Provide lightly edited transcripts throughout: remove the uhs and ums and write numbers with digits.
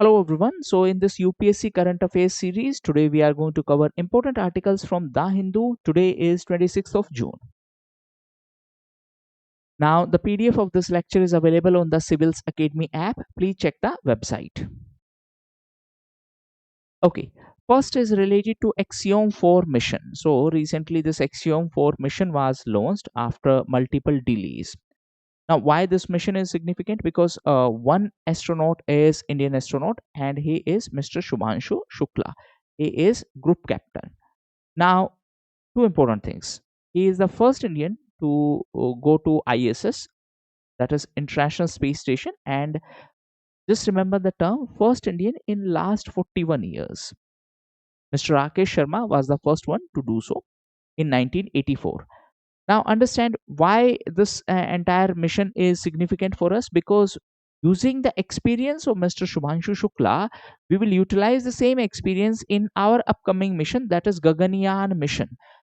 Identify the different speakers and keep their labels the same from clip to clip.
Speaker 1: Hello everyone. So in this UPSC Current Affairs series, today we are going to cover important articles from The Hindu. Today is 26th of June. Now the PDF of this lecture is available on the Civils Academy app. Please check the website. Okay. First is related to Axiom 4 mission. So recently this Axiom 4 mission was launched after multiple delays. Now, why this mission is significant? Because one astronaut is Indian astronaut, and he is Mr. Shubhanshu Shukla. He is group captain. Now, two important things. He is the first Indian to go to ISS, that is International Space Station, and just remember the term first Indian in last 41 years. Mr. Rakesh Sharma was the first one to do so in 1984. Now understand why this entire mission is significant for us, because using the experience of Mr. Shubhanshu Shukla, we will utilize the same experience in our upcoming mission, that is Gaganyaan mission.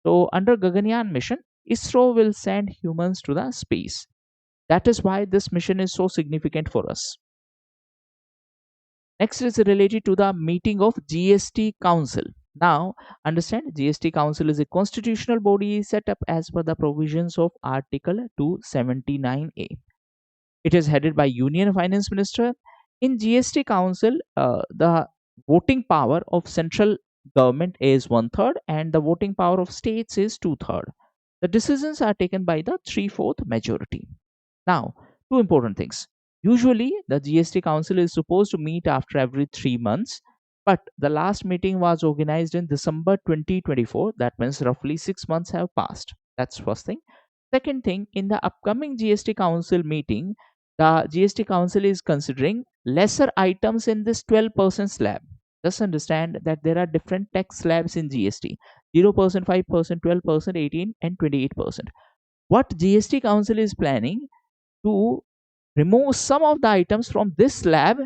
Speaker 1: So under Gaganyaan mission, ISRO will send humans to the space. That is why this mission is so significant for us. Next is related to the meeting of GST Council. Now, understand GST Council is a constitutional body set up as per the provisions of Article 279A. It is headed by Union Finance Minister. In GST Council, the voting power of central government is one third, and the voting power of states is two third. The decisions are taken by the three-fourth majority. Now, two important things. Usually, the GST Council is supposed to meet after every 3 months, but the last meeting was organized in December 2024. That means roughly 6 months have passed. That's first thing. Second thing, in the upcoming GST Council meeting, the GST Council is considering lesser items in this 12% slab. Just understand that there are different tax slabs in GST: 0%, 5%, 12%, 18%, and 28%. What GST Council is planning to remove some of the items from this slab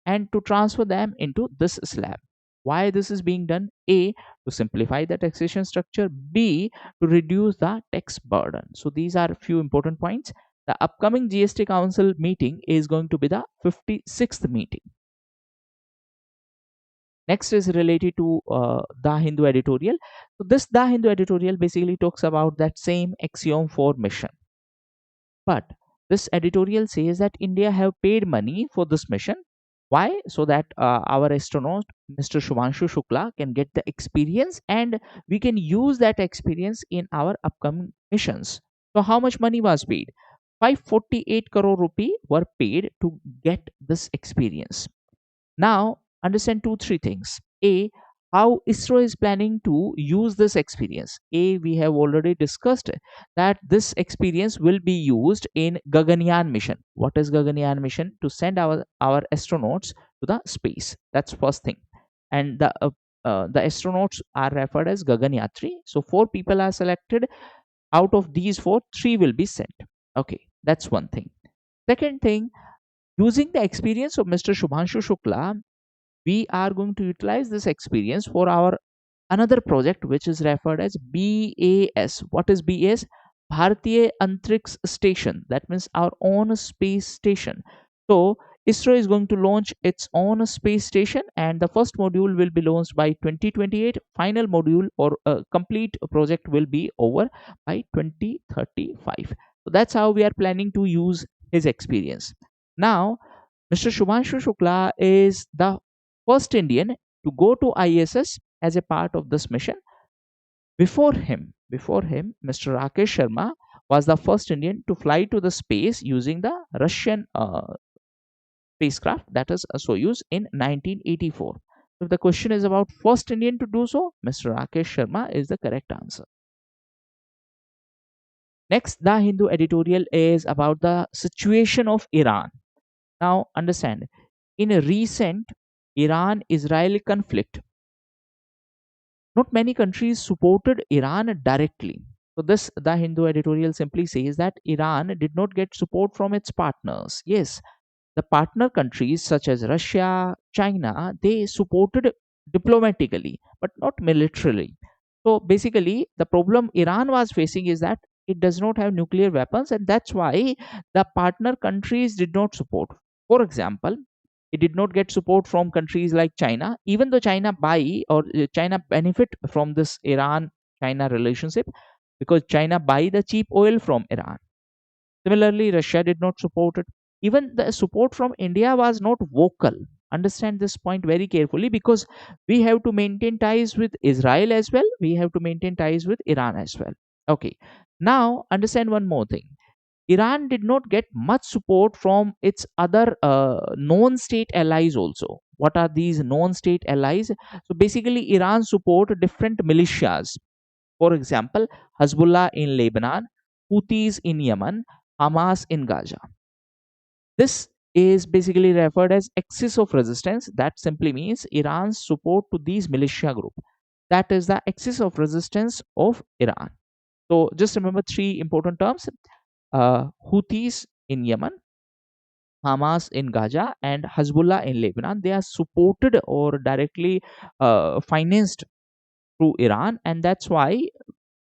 Speaker 1: and to transfer them into this slab. Why this is being done? A, to simplify the taxation structure. B, to reduce the tax burden. So these are a few important points. The upcoming GST Council meeting is going to be the 56th meeting. Next is related to the Hindu editorial. So this the Hindu editorial basically talks about that same Axiom 4 mission. But this editorial says that India have paid money for this mission. Why? So that our astronaut, Mr. Shubhanshu Shukla, can get the experience and we can use that experience in our upcoming missions. So how much money was paid? 548 crore rupee were paid to get this experience. Now, understand two, three things. A, how ISRO is planning to use this experience. A, we have already discussed that this experience will be used in Gaganyaan mission. What is Gaganyaan mission? To send our astronauts to the space. That's first thing. And the astronauts are referred as Gaganyatri. So 4 people are selected. Out of these four, 3 will be sent. Okay, that's one thing. Second thing, using the experience of Mr. Shubhanshu Shukla, we are going to utilize this experience for our another project which is referred as BAS. What is BAS? Bharatiya Antriksh Station. That means our own space station. So ISRO is going to launch its own space station, and the first module will be launched by 2028. Final module or complete project will be over by 2035. So that's how we are planning to use his experience. Now, Mr. Shubhanshu Shukla is the first Indian to go to ISS as a part of this mission. Before him, Mr. Rakesh Sharma was the first Indian to fly to the space using the Russian spacecraft, that is a Soyuz, in 1984. If the question is about first Indian to do so, Mr. Rakesh Sharma is the correct answer. Next, the Hindu editorial is about the situation of Iran. Now, understand, in a recent Iran Israel conflict, not many countries supported Iran directly. So, this the Hindu editorial simply says that Iran did not get support from its partners. Yes, the partner countries such as Russia, China, they supported diplomatically, but not militarily. So, basically, the problem Iran was facing is that it does not have nuclear weapons, and that's why the partner countries did not support. For example, It did not get support from countries like China, even though China buy or China benefit from this Iran China relationship because China buy the cheap oil from Iran. Similarly, Russia did not support it. Even the support from India was not vocal. Understand this point very carefully because we have to maintain ties with Israel as well. We have to maintain ties with Iran as well. Okay. Now, understand one more thing. Iran did not get much support from its other non state allies also. What are these non state allies? So, basically, Iran support different militias. For example, Hezbollah in Lebanon, Houthis in Yemen, Hamas in Gaza. This is basically referred as axis of resistance. That simply means Iran's support to these militia group. That is the axis of resistance of Iran. So just remember three important terms: Houthis in Yemen, Hamas in Gaza, and Hezbollah in Lebanon. They are supported or directly financed through Iran, and that's why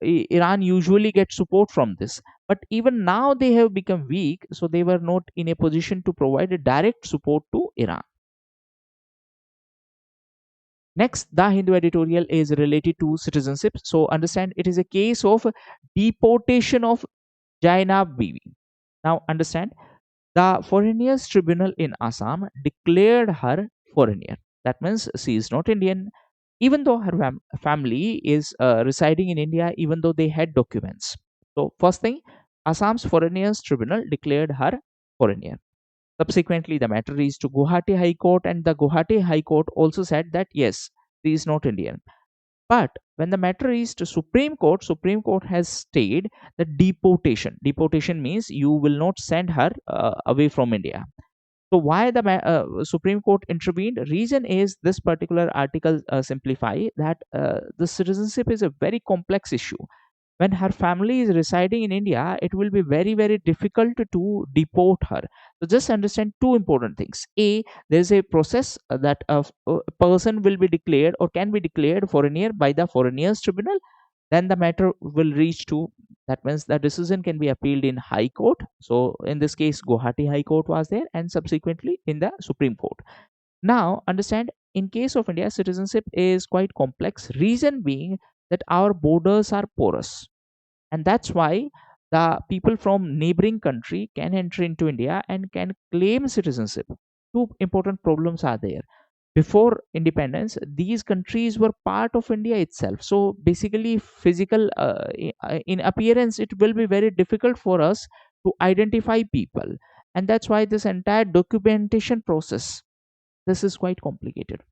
Speaker 1: Iran usually gets support from this. But even now they have become weak, so they were not in a position to provide a direct support to Iran. Next, the Hindu editorial is related to citizenship. So understand it is a case of deportation of Jainab Bibi. Now understand the Foreigners Tribunal in Assam declared her foreigner. That means she is not Indian, even though her family is residing in India, even though they had documents. So, first thing, Assam's Foreigners Tribunal declared her foreigner. Subsequently, the matter reached to Guwahati High Court, and the Guwahati High Court also said that yes, she is not Indian. But when the matter reached to Supreme Court has stayed the deportation. Deportation means you will not send her away from India. So why the Supreme Court intervened? Reason is this particular article simplify that the citizenship is a very complex issue. When her family is residing in India, it will be very difficult to deport her. So just understand two important things. A, there is a process that a person will be declared or can be declared foreigner by the Foreigners Tribunal. Then the matter will reach to, that means the decision can be appealed in High Court. So in this case, Guwahati High Court was there, and subsequently in the Supreme Court. Now understand, in case of India, citizenship is quite complex. Reason being that our borders are porous, and that's why the people from neighboring country can enter into India and can claim citizenship. Two important problems are there. Before independence, these countries were part of India itself, so basically physical in appearance it will be very difficult for us to identify people, and that's why this entire documentation process, this is quite complicated.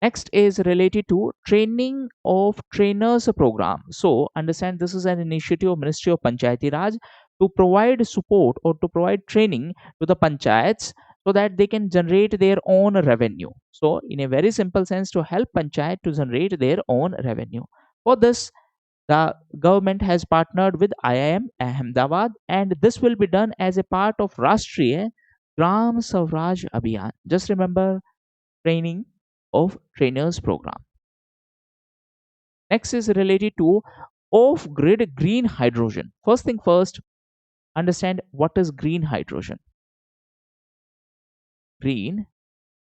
Speaker 1: Next is related to training of trainers program. So understand this is an initiative of Ministry of Panchayati Raj to provide support or to provide training to the panchayats so that they can generate their own revenue. So in a very simple sense, to help panchayat to generate their own revenue. For this, the government has partnered with IIM Ahmedabad, and this will be done as a part of Rashtriya Gram Swaraj Abhiyan. Just remember, training of trainers program. Next is related to off-grid green hydrogen. First thing first, understand what is green hydrogen. Green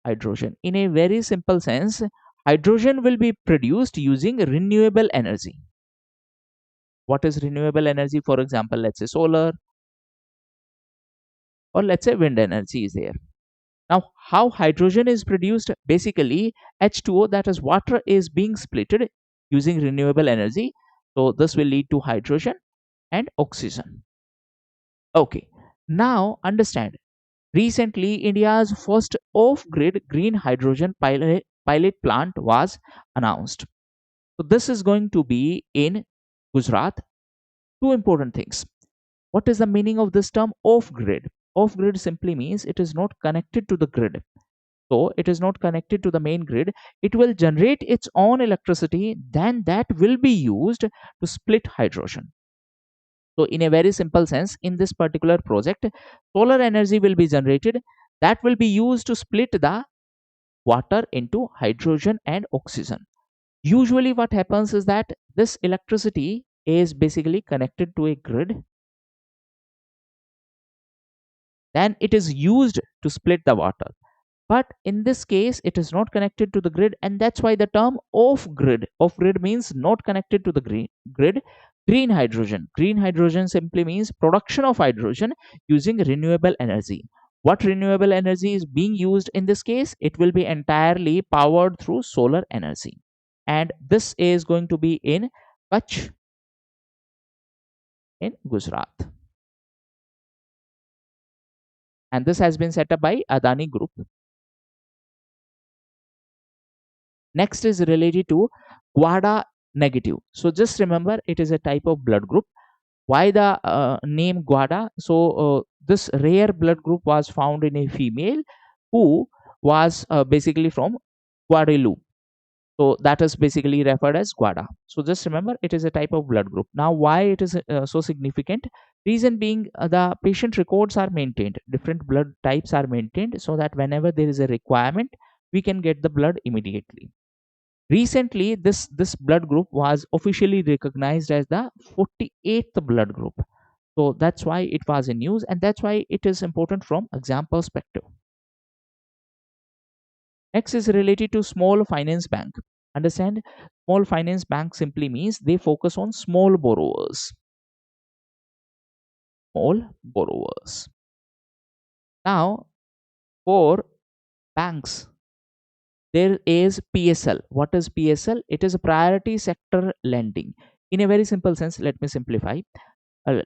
Speaker 1: hydrogen, in a very simple sense, hydrogen will be produced using renewable energy. What is renewable energy? For example, let's say solar, or let's say wind energy is there. Now, how hydrogen is produced? Basically, H2O, that is water, is being splitted using renewable energy. So this will lead to hydrogen and oxygen. Okay. Now understand. Recently, India's first off-grid green hydrogen pilot plant was announced. So this is going to be in Gujarat. Two important things. What is the meaning of this term off-grid? Off-grid simply means it is not connected to the grid. So it is not connected to the main grid. It will generate its own electricity, then that will be used to split hydrogen. So in a very simple sense, in this particular project, solar energy will be generated that will be used to split the water into hydrogen and oxygen. Usually what happens is that this electricity is basically connected to a grid, then it is used to split the water. But in this case it is not connected to the grid, and that's why the term off grid means not connected to the grid. Green hydrogen simply means production of hydrogen using renewable energy. What renewable energy is being used in this case? It will be entirely powered through solar energy, and this is going to be in Kutch in Gujarat, and this has been set up by Adani Group. Next is related to Guada negative. So just remember, it is a type of blood group. Why the name Guada? So this rare blood group was found in a female who was basically from Guadeloupe. So that is basically referred as Guada. So just remember, it is a type of blood group. Now, why it is so significant? Reason being, the patient records are maintained. Different blood types are maintained so that whenever there is a requirement, we can get the blood immediately. Recently, this blood group was officially recognized as the 48th blood group. So that's why it was in news, and that's why it is important from exam perspective. Next is related to small finance bank. Understand, small finance bank simply means they focus on small borrowers. Small borrowers. Now, for banks, there is PSL. What is PSL? It is a priority sector lending. In a very simple sense, let me simplify.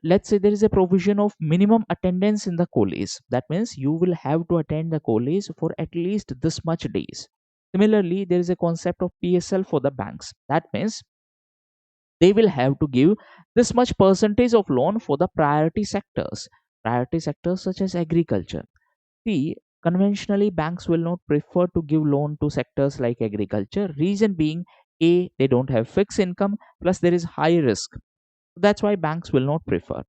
Speaker 1: Let's say there is a provision of minimum attendance in the college. That means you will have to attend the college for at least this much days. Similarly, there is a concept of PSL for the banks. That means they will have to give this much percentage of loan for the priority sectors. Priority sectors such as agriculture. See, conventionally, banks will not prefer to give loan to sectors like agriculture. Reason being, A, they don't have fixed income, plus there is high risk. That's why banks will not prefer,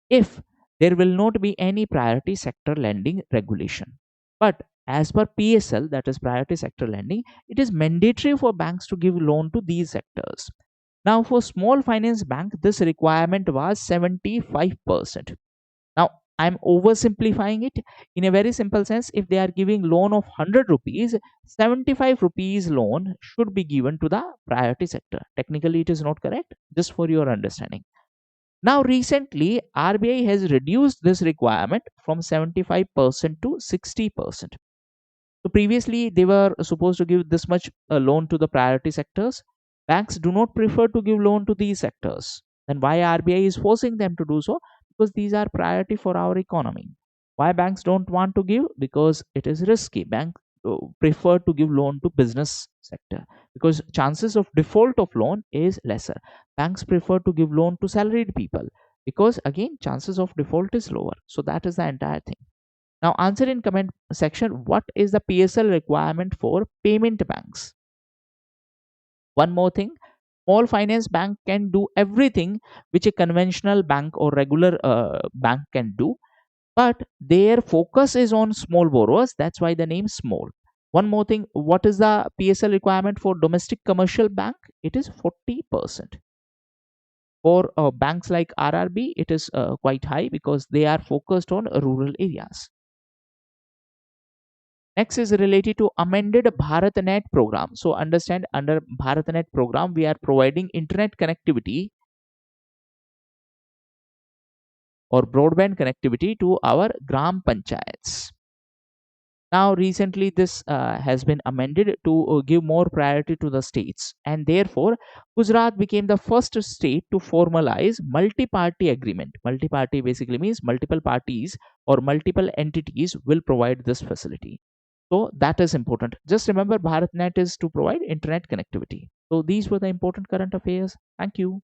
Speaker 1: if there will not be any priority sector lending regulation. But as per PSL, that is priority sector lending, it is mandatory for banks to give loan to these sectors. Now, for small finance bank, this requirement was 75%. Now, I'm oversimplifying it. In a very simple sense, if they are giving loan of 100 rupees, 75 rupees loan should be given to the priority sector. Technically, it is not correct, just for your understanding. Now, recently, RBI has reduced this requirement from 75% to 60%. So previously, they were supposed to give this much loan to the priority sectors. Banks do not prefer to give loan to these sectors. Then why RBI is forcing them to do so? Because these are priority for our economy. Why banks don't want to give? Because it is risky. Banks prefer to give loan to business sector because chances of default of loan is lesser. Banks prefer to give loan to salaried people because again chances of default is lower. So that is the entire thing. Now answer in comment section, what is the PSL requirement for payment banks? One more thing, small finance bank can do everything which a conventional bank or regular bank can do, but their focus is on small borrowers. That's why the name small. One more thing, what is the PSL requirement for domestic commercial bank? It is 40%. For banks like RRB, it is quite high because they are focused on rural areas. Next is related to amended BharatNet program. So understand, under BharatNet program, we are providing internet connectivity or broadband connectivity to our gram panchayats. Now, recently, this has been amended to give more priority to the states, and therefore, Gujarat became the first state to formalize multi-party agreement. Multi-party basically means multiple parties or multiple entities will provide this facility. So that is important. Just remember, BharatNet is to provide internet connectivity. So these were the important current affairs. Thank you.